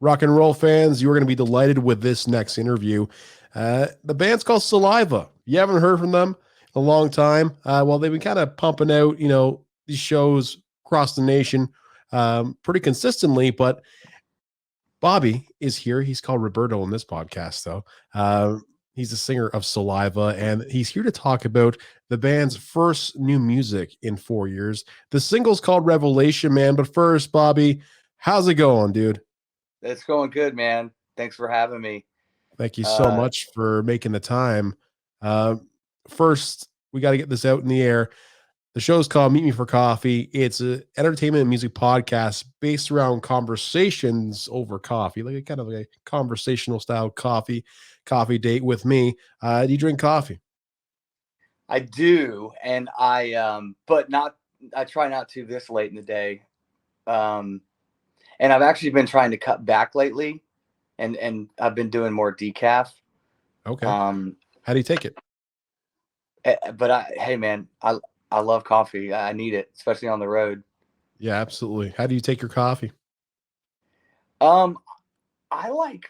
Rock and roll fans, you are going to be delighted with this next interview. The band's called Saliva. You haven't heard from them in a long time. Well, they've been kind of pumping out, these shows across the nation pretty consistently, but Bobby is here. He's called Roberto on this podcast, though. He's the singer of Saliva, and he's here to talk about the band's first new music in 4 years. The single's called Revelation, man. But first, Bobby, how's it going, dude? It's going good, man. Thanks for having me. Thank you so much for making the time. First, we got to get this out in the air. The show's called Meet Me for Coffee. It's an entertainment and music podcast based around conversations over coffee, like a kind of a conversational style coffee date with me. Do you drink coffee? I do, and but not. I try not to this late in the day. And I've actually been trying to cut back lately, and I've been doing more decaf. Okay. How do you take it? But hey, man, I love coffee. I need it, especially on the road. Yeah, absolutely. How do you take your coffee? I like,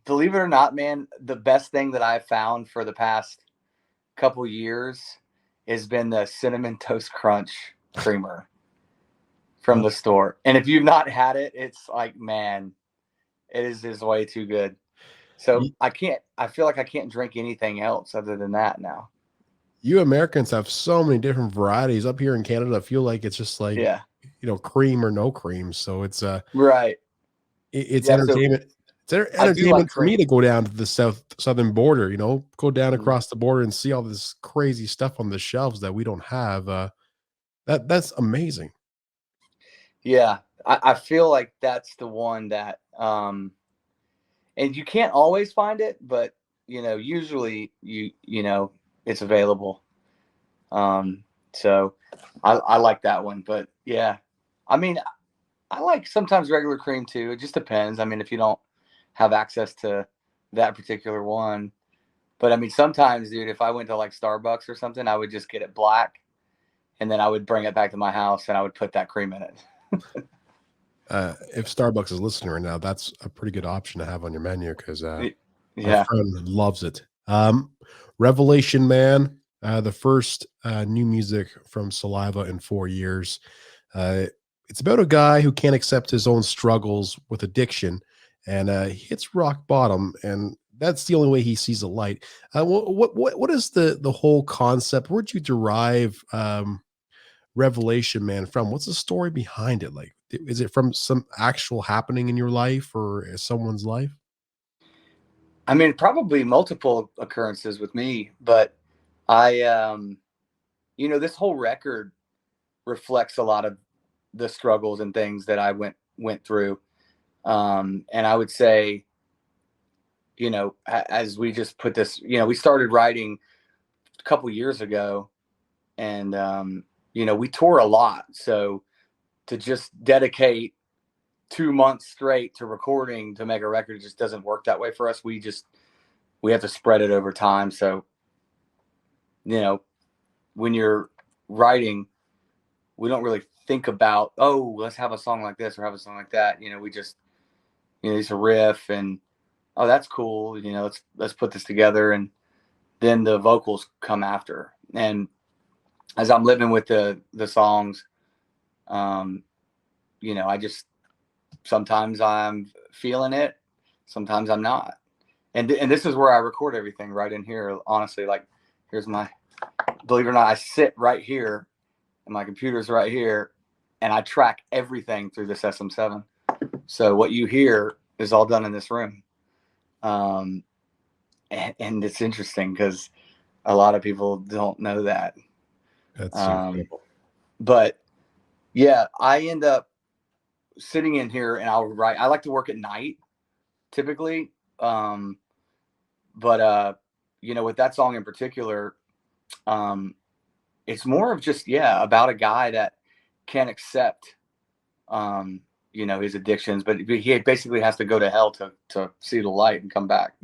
believe it or not, man, the best thing that I've found for the past couple years has been the Cinnamon Toast Crunch creamer from the store. And if you've not had it, it's like, man, it is just way too good. So I feel like I can't drink anything else other than that now. You Americans have so many different varieties. Up here in Canada, I feel like it's just like, cream or no cream. So it's right. It's entertainment. It's entertainment for me to go down to the southern border, go down across the border and see all this crazy stuff on the shelves that we don't have. That's amazing. Yeah, I feel like that's the one that, and you can't always find it, but usually it's available. So I like that one, but yeah, I mean, I like sometimes regular cream too. It just depends. I mean, if you don't have access to that particular one, but I mean, sometimes, dude, if I went to like Starbucks or something, I would just get it black, and then I would bring it back to my house and I would put that cream in it. If Starbucks is listening right now, that's a pretty good option to have on your menu because our friend loves it. Revelation Man, the first new music from Saliva in 4 years. It's about a guy who can't accept his own struggles with addiction, and he hits rock bottom, and that's the only way he sees the light. What is the whole concept? Where'd you derive Revelation Man from? What's the story behind it? Like, is it from some actual happening in your life or someone's life? I mean, probably multiple occurrences with me, but I, this whole record reflects a lot of the struggles and things that I went through. And I would say, as we just put this, we started writing a couple years ago, and, we tour a lot. So to just dedicate 2 months straight to recording to make a record just doesn't work that way for us. We have to spread it over time. So, when you're writing, we don't really think about, let's have a song like this or have a song like that. We just, it's a riff and, oh, that's cool. Let's put this together. And then the vocals come after. And as I'm living with the songs, I just, sometimes I'm feeling it, sometimes I'm not. And this is where I record everything, right in here. Honestly, like, here's believe it or not, I sit right here and my computer's right here, and I track everything through this SM7. So what you hear is all done in this room. And it's interesting because a lot of people don't know that. That's incredible. But yeah, I end up sitting in here and I'll write. I like to work at night typically. But with that song in particular, it's more of just, about a guy that can't accept, his addictions, but he basically has to go to hell to see the light and come back.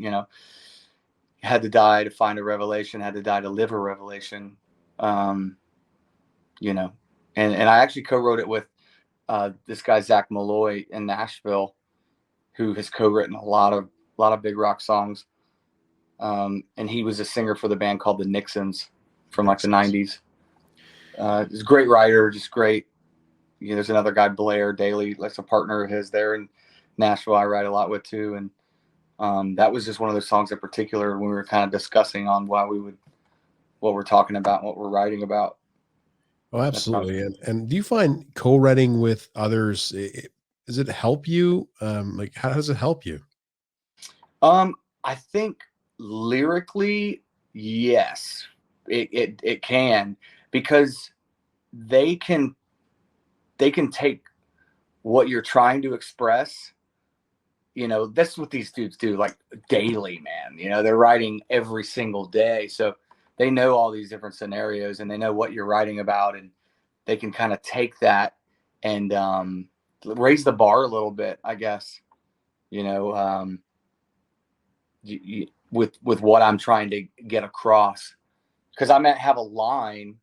Had to die to find a revelation, had to die to live a revelation. And I actually co-wrote it with this guy, Zach Malloy in Nashville. who has co-written a lot of big rock songs. And he was a singer for the band called the Nixons from like the 90s. He's a great writer, just great. You know, there's another guy, Blair Daly, that's a partner of his there in Nashville I write a lot with too. And that was just one of those songs in particular when we were kind of discussing on what we're talking about, what we're writing about. Oh, absolutely. And do you find co-writing with others, does it help you? Like, how does it help you? I think lyrically, yes, it can, because they can take what you're trying to express. You know, that's what these dudes do, like daily, man. You know, they're writing every single day, so they know all these different scenarios and they know what you're writing about, and they can kind of take that and raise the bar a little bit, I guess. You know, with what I'm trying to get across, because I might have a line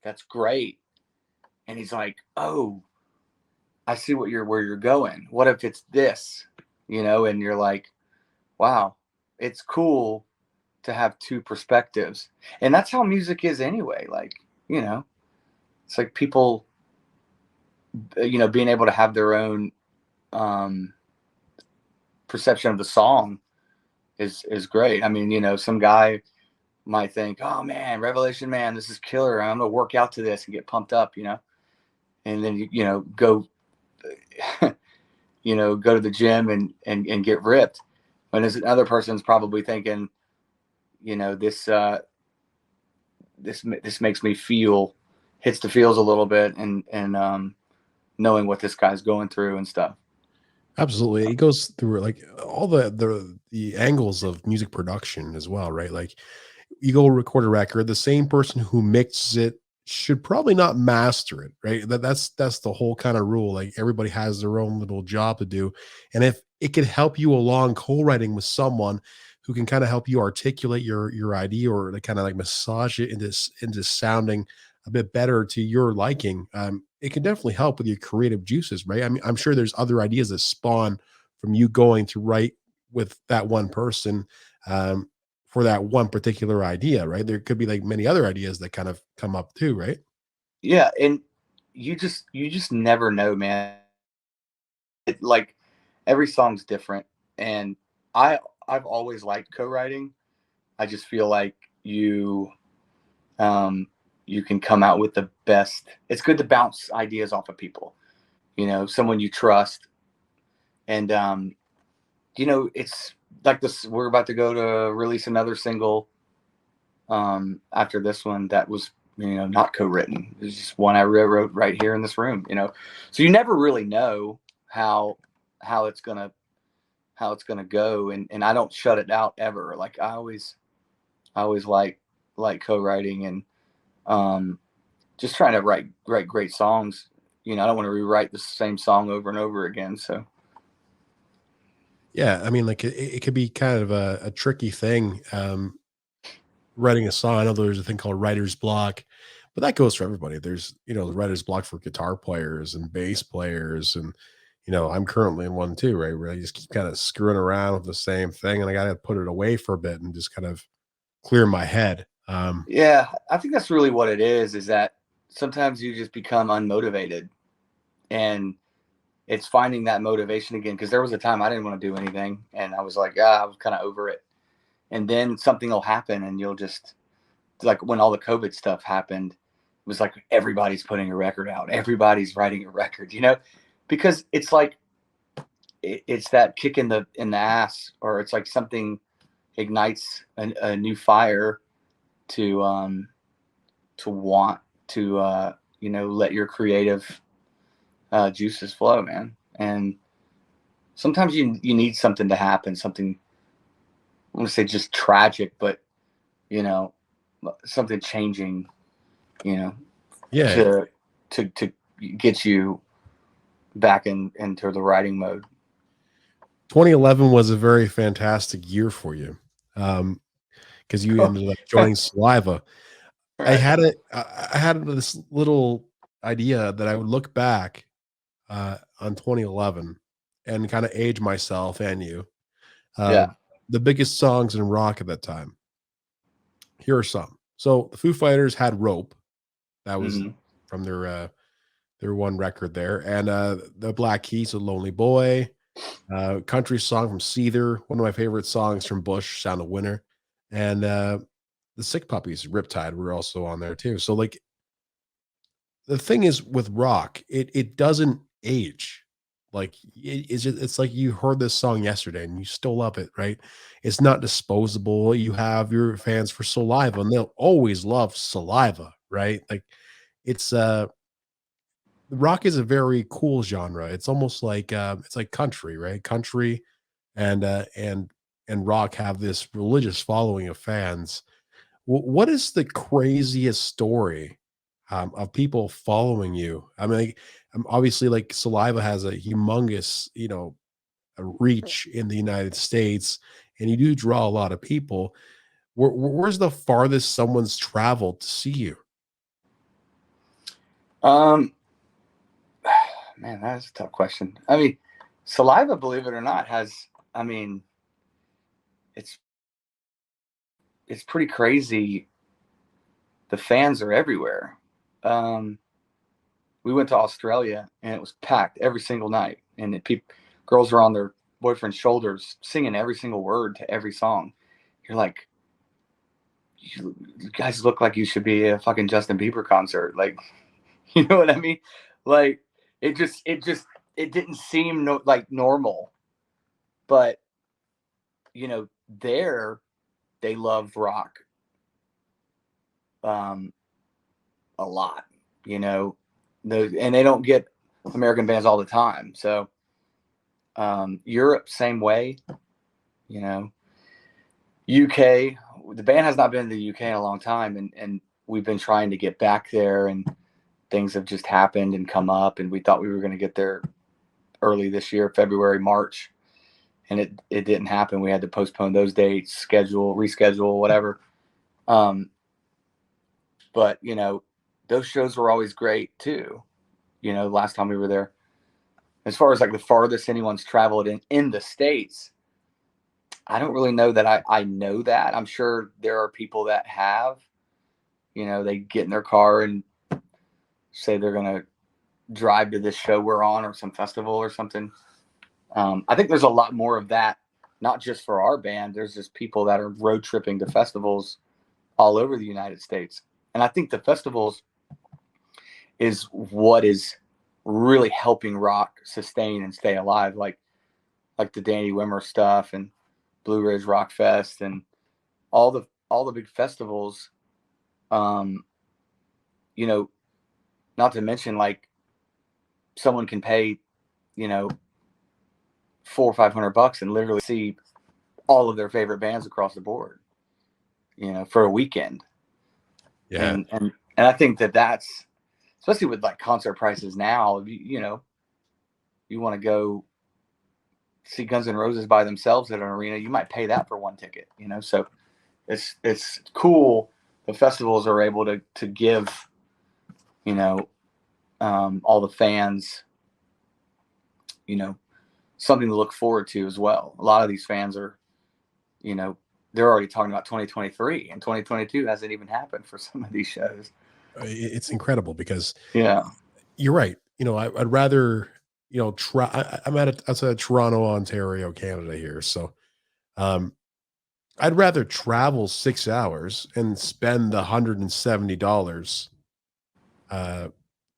that's great, and he's like, "Oh, I see where you're going. What if it's this?" You know, and you're like, "Wow, it's cool to have two perspectives," and that's how music is anyway. Like, you know, it's like people, you know, being able to have their own perception of the song is great. I mean, you know, some guy might think, "Oh man, Revelation Man, this is killer. I'm gonna work out to this and get pumped up," you know, and then you know go, you know, go to the gym and get ripped. When there's another person's probably thinking, you know, this makes me feel, hits the feels a little bit, and knowing what this guy's going through and stuff. Absolutely. It goes through like all the angles of music production as well, right? Like you go record a record, the same person who mixes it should probably not master it, right? That's the whole kind of rule. Like everybody has their own little job to do. And if it could help you along co-writing with someone who can kind of help you articulate your idea, or to kind of like massage it into sounding a bit better to your liking, it can definitely help with your creative juices, right? I mean, I'm sure there's other ideas that spawn from you going to write with that one person, for that one particular idea, right? There could be like many other ideas that kind of come up too, right? Yeah, and you just never know, man. Like every song's different, and I I've always liked co-writing. I just feel like um you can come out with the best. It's good to bounce ideas off of people, you know, someone you trust. And you know, it's like this, we're about to go to release another single after this one that was, you know, not co-written. It's just one I wrote right here in this room, you know. So you never really know how how it's gonna how it's gonna go, and I don't shut it out ever. Like I always like co-writing, and um just trying to write great songs. You know, I don't want to rewrite the same song over and over again. So Yeah, I mean, like it could be kind of a tricky thing, writing a song. I know there's a thing called writer's block, but that goes for everybody. There's, the writer's block for guitar players and bass players, and I'm currently in one too, right? Where I just keep kind of screwing around with the same thing, and I got to put it away for a bit and just kind of clear my head. yeah, I think that's really what it is that sometimes you just become unmotivated, and it's finding that motivation again. Because there was a time I didn't want to do anything, and I was like, I was kind of over it. And then something will happen, and you'll just, like when all the COVID stuff happened, it was like everybody's putting a record out, everybody's writing a record, you know, because it's like it's that kick in the ass, or it's like something ignites a new fire to want to let your creative juices flow, man. And sometimes you need something to happen, something, I want to say just tragic, but you know, something changing, you know, Yeah, to get you back into the writing mode. 2011 was a very fantastic year for you, because you ended up joining Saliva. Right. I had this little idea that I would look back on 2011 and kind of age myself and you. Yeah. The biggest songs in rock at that time. Here are some. So the Foo Fighters had "Rope," that was Hmm. from their one record there, and the Black Keys, "A Lonely Boy," country song from Seether, one of my favorite songs from Bush, "Sound of Winter," and the Sick Puppies, "Riptide" were also on there too. So like the thing is with rock, it doesn't age. Like it's like you heard this song yesterday and you still love it, right? It's not disposable. You have your fans for Saliva, and they'll always love Saliva, right? Like it's rock is a very cool genre. It's almost like it's like country, right? Country and and rock have this religious following of fans. What is the craziest story of people following you? I mean, like, obviously, like Saliva has a humongous, a reach in the United States, and you do draw a lot of people. Where's the farthest someone's traveled to see you? Um, Man, that's a tough question. I mean, Saliva, believe it or not, has. I mean, it's it's pretty crazy. The fans are everywhere. Um, we went to Australia and it was packed every single night, and girls are on their boyfriend's shoulders singing every single word to every song. You're like, you guys look like you should be a fucking Justin Bieber concert. Like, you know what I mean? Like, it didn't seem like normal, but there they love rock um, a lot. You know, and they don't get American bands all the time. So Europe, same way. You know, UK, the band has not been to the UK in a long time, and we've been trying to get back there, and things have just happened and come up, and we thought we were going to get there early this year, February, March, and it didn't happen. We had to postpone those dates, reschedule, whatever. But those shows were always great too. Last time we were there, as far as like the farthest anyone's traveled in the States, I don't really know that I know that. I'm sure there are people that have. They get in their car and say they're going to drive to this show we're on or some festival or something. I think there's a lot more of that, not just for our band. There's just people that are road tripping to festivals all over the United States. And I think the festivals is what is really helping rock sustain and stay alive, like the Danny Wimmer stuff and Blue Ridge Rock Fest and all the big festivals. Um, Not to mention, like, someone can pay, $400 or $500 and literally see all of their favorite bands across the board, for a weekend. Yeah. And I think that's especially with like concert prices now. You want to go see Guns N' Roses by themselves at an arena, you might pay that for one ticket. So it's cool. The festivals are able to give all the fans something to look forward to as well. A lot of these fans are they're already talking about 2023, and 2022 hasn't even happened for some of these shows. It's incredible because Yeah. you're right. I'd rather, try. I'm outside of Toronto, Ontario, Canada here. So, um, I'd rather travel 6 hours and spend the $170 uh,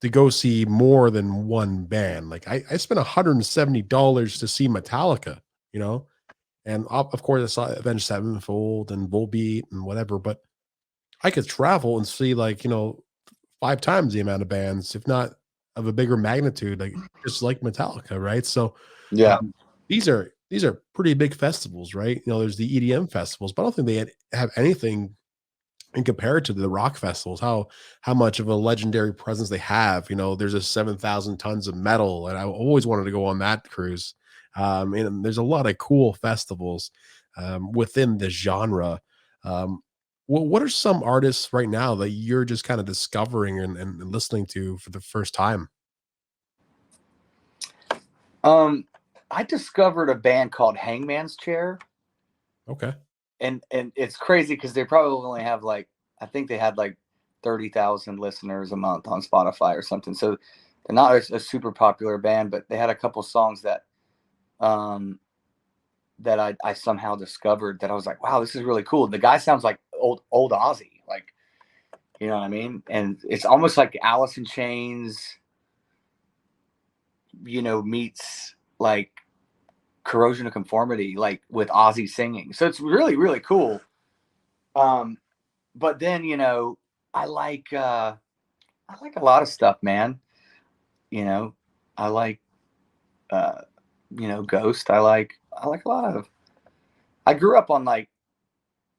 to go see more than one band. Like I spent $170 to see Metallica, you know, and of course I saw Avenged Sevenfold and Volbeat and whatever, but I could travel and see like, 5 times the amount of bands, if not of a bigger magnitude, like just like Metallica, right? So Yeah. um, these are pretty big festivals, right? There's the EDM festivals, but I don't think have anything and compared to the rock festivals, how much of a legendary presence they have. There's a 7,000 tons of metal, and I always wanted to go on that cruise. And there's a lot of cool festivals within the genre. What are some artists right now that you're just kind of discovering and listening to for the first time? Um, I discovered a band called Hangman's Chair. Okay. And it's crazy because they probably only have like, I think they had like 30,000 listeners a month on Spotify or something. So they're not a super popular band, but they had a couple songs that that I somehow discovered that I was like, wow, this is really cool. The guy sounds like old Ozzy, like, you know what I mean? And it's almost like Alice in Chains, you know, meets like Corrosion of Conformity, like with Ozzy singing. So it's really, really cool. But then, you know, I like a lot of stuff, man. You know, I like you know, Ghost. I like a lot of, I grew up on like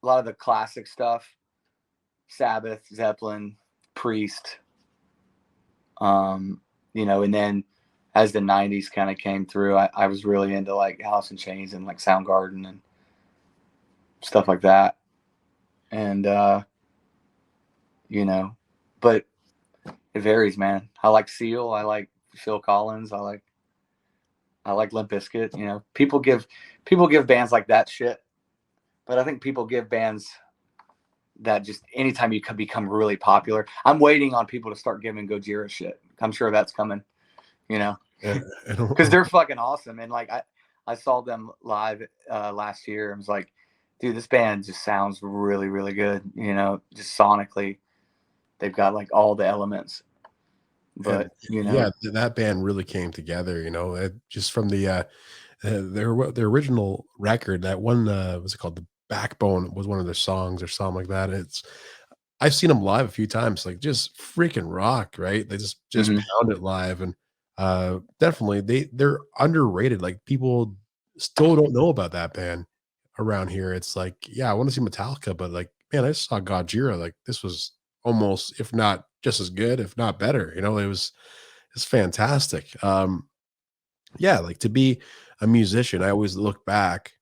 a lot of the classic stuff. Sabbath, Zeppelin, Priest. You know, and then as the 90s kind of came through, I was really into like Alice in Chains and like Soundgarden and stuff like that. And you know, but it varies, man. I like Seal. I like Phil Collins. I like Limp Bizkit. You know, people give bands like that shit, but I think people give bands that just anytime you can become really popular. I'm waiting on people to start giving Gojira shit. I'm sure that's coming. You know, because they're fucking awesome. And like I saw them live last year and was like, dude, this band just sounds really, really good. You know, just sonically, they've got like all the elements. But And, you know, yeah, that band really came together. You know, just from their original record. That one, what's it called? The Backbone was one of their songs or something like that. I've seen them live a few times, like just freaking rock, right? They just mm-hmm. pound it live, and definitely they're underrated. Like people still don't know about that band around here. It's like, yeah, I want to see Metallica, but like, man, I saw Gojira. Like this was almost, if not just as good, if not better. You know, it's fantastic. Yeah, like to be a musician, I always look back,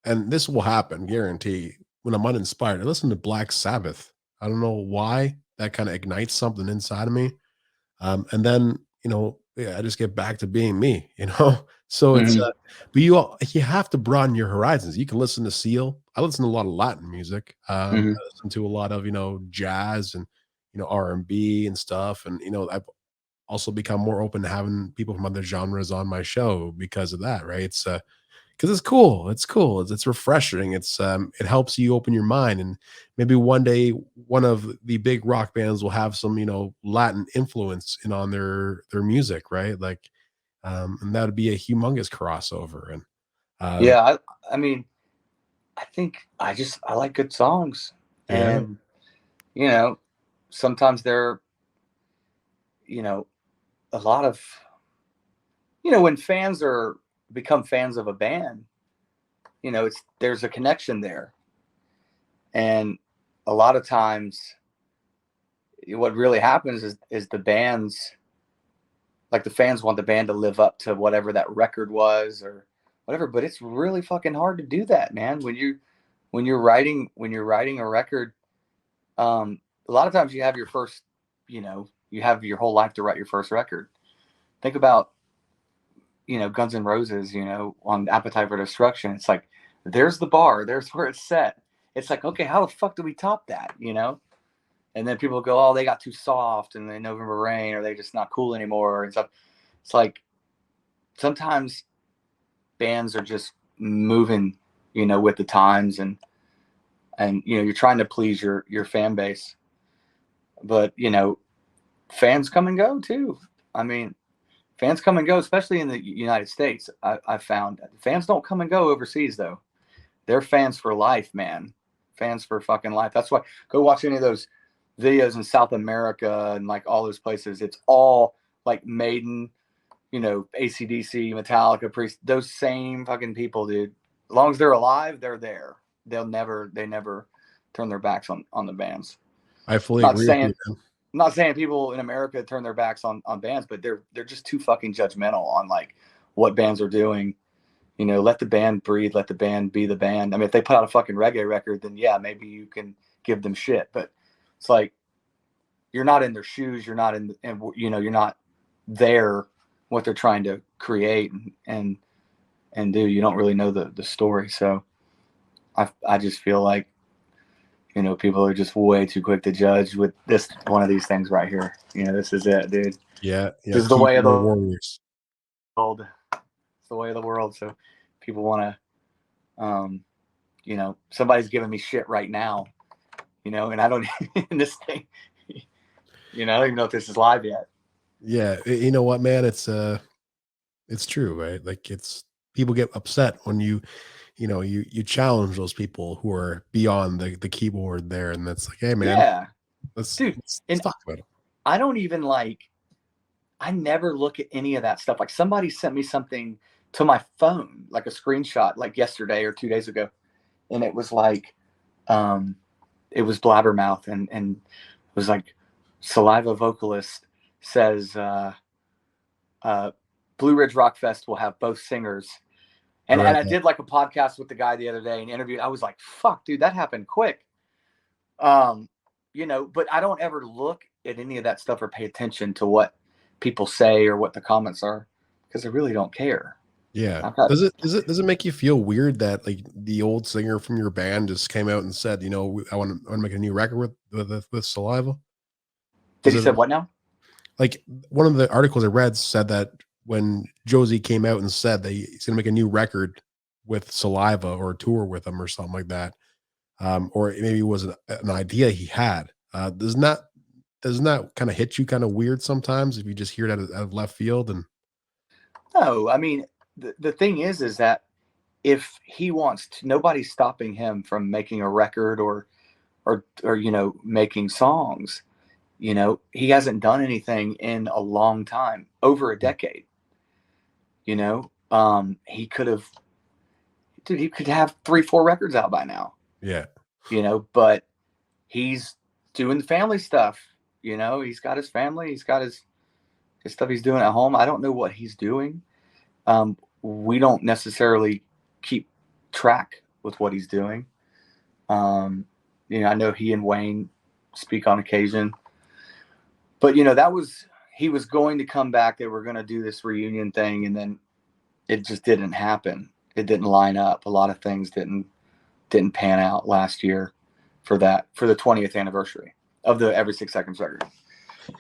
and this will happen, guarantee. When I'm uninspired, I listen to Black Sabbath. I don't know why that kind of ignites something inside of me. And then, yeah, I just get back to being me, you know? So it's, Mm-hmm. but you have to broaden your horizons. You can listen to Seal. I listen to a lot of Latin music. Mm-hmm. I listen to a lot of, jazz and, R&B and stuff. And, I've also become more open to having people from other genres on my show because of that, right? It's, because it's cool. It's cool. It's refreshing. It helps you open your mind, and maybe one day one of the big rock bands will have some Latin influence in on their music, right? Like, and that would be a humongous crossover. And uh, Yeah, I mean, I think I like good songs, yeah, and you know, sometimes they're, you know, a lot of, you know, when fans are become fans of a band, you know, there's a connection there, and a lot of times, what really happens is the bands, like the fans want the band to live up to whatever that record was or whatever, but it's really fucking hard to do that, man. When you're writing a record, a lot of times you have your first, you know, you have your whole life to write your first record. Think about, you know, Guns N' Roses, you know, on Appetite for Destruction. It's like, there's the bar, there's where it's set. It's like, okay, how the fuck do we top that, you know? And then people go, oh, they got too soft, and then November Rain, or they just not cool anymore and stuff. It's like sometimes bands are just moving, you know, with the times, and you know, you're trying to please your fan base, but you know, fans come and go too. I mean, fans come and go, especially in the United States. I found fans don't come and go overseas though. They're fans for life, man. Fans for fucking life. That's why go watch any of those videos in South America and like all those places. It's all like Maiden, you know, AC/DC, Metallica, Priest, those same fucking people, dude. As long as they're alive, they're there. They never turn their backs on the bands. I fully Not agree with you, saying man. not saying people in America turn their backs on bands, but they're just too fucking judgmental on like what bands are doing. You know, let the band breathe, let the band be the band. I mean, if they put out a fucking reggae record, then yeah, maybe you can give them shit. But it's like you're not in their shoes, you're not in, and you know, you're not there what they're trying to create, and and dude, you don't really know the story. So I just feel like, you know, people are just way too quick to judge with this one of these things right here. You know, this is it, dude. Yeah. This is the way of the warriors. world. It's the way of the world. So people want to, you know, somebody's giving me shit right now, you know, and I don't in this thing, you know, I don't even know if this is live yet. Yeah, you know what, man? It's true, right? Like people get upset when you know, you challenge those people who are beyond the keyboard there, and that's like, hey, man, Yeah, let's dude. let's, let's And talk about it. I don't even like, I never look at any of that stuff. Like somebody sent me something to my phone, like a screenshot, like yesterday or 2 days ago. And it was like, it was Blabbermouth and it was like Saliva vocalist says, Blue Ridge Rock Fest will have both singers. And I did like a podcast with the guy the other day and interviewed. I was like, fuck, dude, that happened quick. You know, but I don't ever look at any of that stuff or pay attention to what people say or what the comments are because I really don't care. Yeah. Does it make you feel weird that like the old singer from your band just came out and said, you know, I want to make a new record with Saliva? Did he said what now? Like one of the articles I read said that when Josie came out and said that he's going to make a new record with Saliva or a tour with them or something like that, or maybe it was an idea he had. Doesn't that kind of hit you kind of weird sometimes if you just hear it out of left field? And No, I mean the thing is that if he wants to, nobody's stopping him from making a record or you know, making songs. You know, he hasn't done anything in a long time, over a decade. You know, he could have, dude, he could have 3-4 records out by now. yeah, You know, but he's doing the family stuff. You know, he's got his family, he's got his stuff he's doing at home. I don't know what he's doing. We don't necessarily keep track with what he's doing. You know, I know he and Wayne speak on occasion, but you know, he was going to come back. They were going to do this reunion thing, and then it just didn't happen. It didn't line up. A lot of things didn't pan out last year for the 20th anniversary of the Every 6 Seconds record.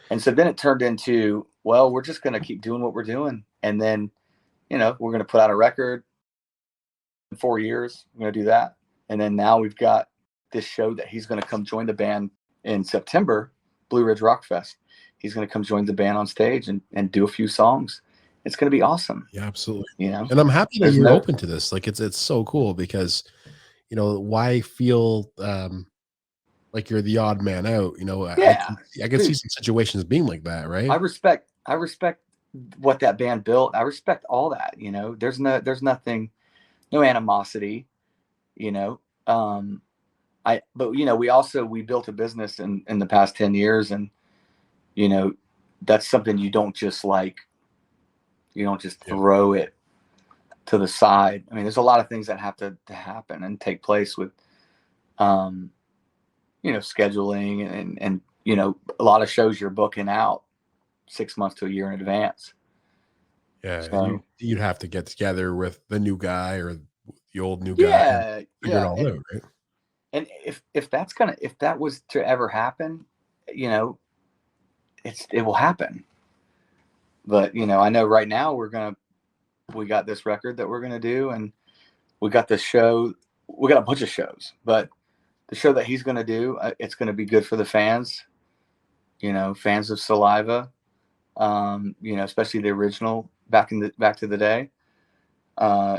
And so then it turned into, well, we're just going to keep doing what we're doing. And then, you know, we're going to put out a record in 4 years. We're going to do that. And then now we've got this show that he's going to come join the band in September, Blue Ridge Rock Fest. He's going to come join the band on stage and do a few songs. It's going to be awesome. Yeah, absolutely. You know, and I'm happy that you're open to this. Like it's so cool because, you know, why feel like you're the odd man out? You know, yeah, I can see some situations being like that, right? I respect what that band built. I respect all that. You know, there's nothing, no animosity. You know, but you know, we built a business in the past 10 years, and you know, that's something you don't just throw it to the side. I mean, there's a lot of things that have to happen and take place with, you know, scheduling and, you know, a lot of shows you're booking out 6 months to a year in advance. Yeah. So, you'd have to get together with the new guy or the old new guy. And figure it all out, right? And if that was to ever happen, you know, it will happen. But, you know, I know right now we got this record that we're going to do, and we got this show, we got a bunch of shows, but the show that he's going to do, it's going to be good for the fans, you know, fans of Saliva, you know, especially the original back to the day,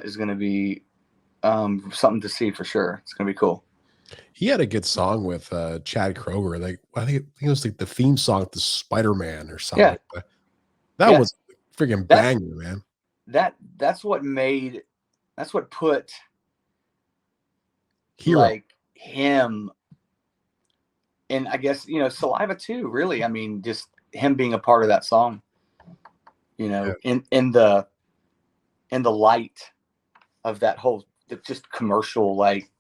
is going to be something to see for sure. It's going to be cool. He had a good song with Chad Kroger. Like I think it was like the theme song to Spider-Man or something. Yeah. Like that was a freaking banger, man. That's what put Hero. like him, and I guess, you know, Saliva too, really. I mean, just him being a part of that song, you know, in the light of that whole just commercial, like,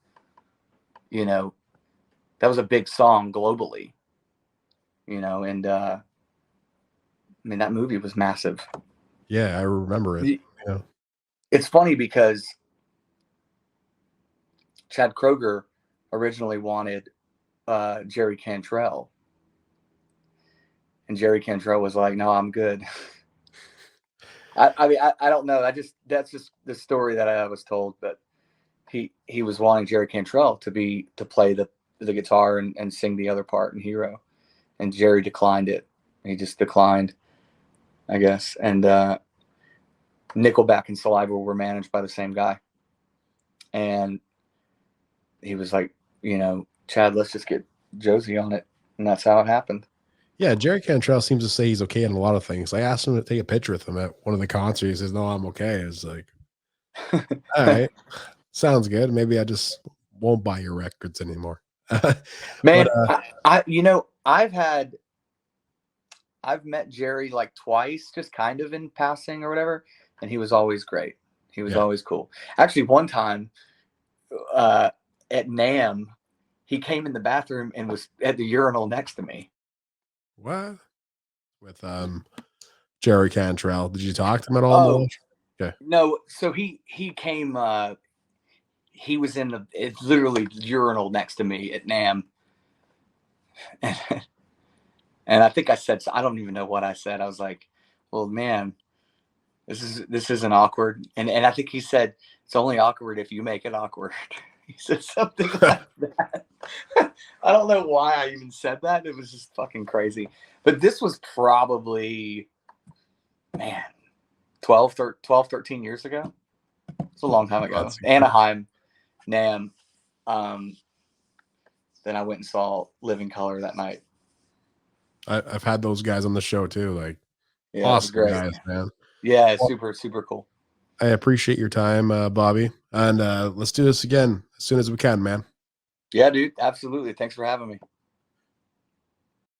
you know, that was a big song globally, you know, and I mean, that movie was massive. Yeah, I remember it. Yeah. it's funny because Chad Kroeger originally wanted Jerry Cantrell, and Jerry Cantrell was like, "No, I'm good." I mean, I don't know. That's just the story that I was told. But he was wanting Jerry Cantrell to play the guitar and sing the other part in Hero, and Jerry declined it. He just declined, I guess. And Nickelback and Saliva were managed by the same guy, and he was like, Chad, let's just get Josie on it, and that's how it happened. Yeah, Jerry Cantrell seems to say he's okay in a lot of things. I asked him to take a picture with him at one of the concerts. He says, "No, I'm okay." It's like, all right, sounds good. Maybe I just won't buy your records anymore. Man, but, I've met Jerry like twice, just kind of in passing or whatever, and he was always great. He was always cool. Actually, one time at NAMM, he came in the bathroom and was at the urinal next to me. what? With Jerry Cantrell. Did you talk to him at all? Oh, okay. No, so he came. He was in it's literally urinal next to me at NAMM, and I think I said, I don't even know what I said. I was like, "Well, man, this isn't awkward," and I think he said, "It's only awkward if you make it awkward." He said something like that. I don't know why I even said that. It was just fucking crazy. But this was probably, man, 12, 13 years ago. It's a long time ago. Anaheim, NAMM. Then I went and saw Living Color that night. I've had those guys on the show too. Like, yeah, awesome great. guys, man. Yeah, super, super cool. I appreciate your time, Bobby. And let's do this again as soon as we can, man. Yeah, dude. Absolutely. Thanks for having me.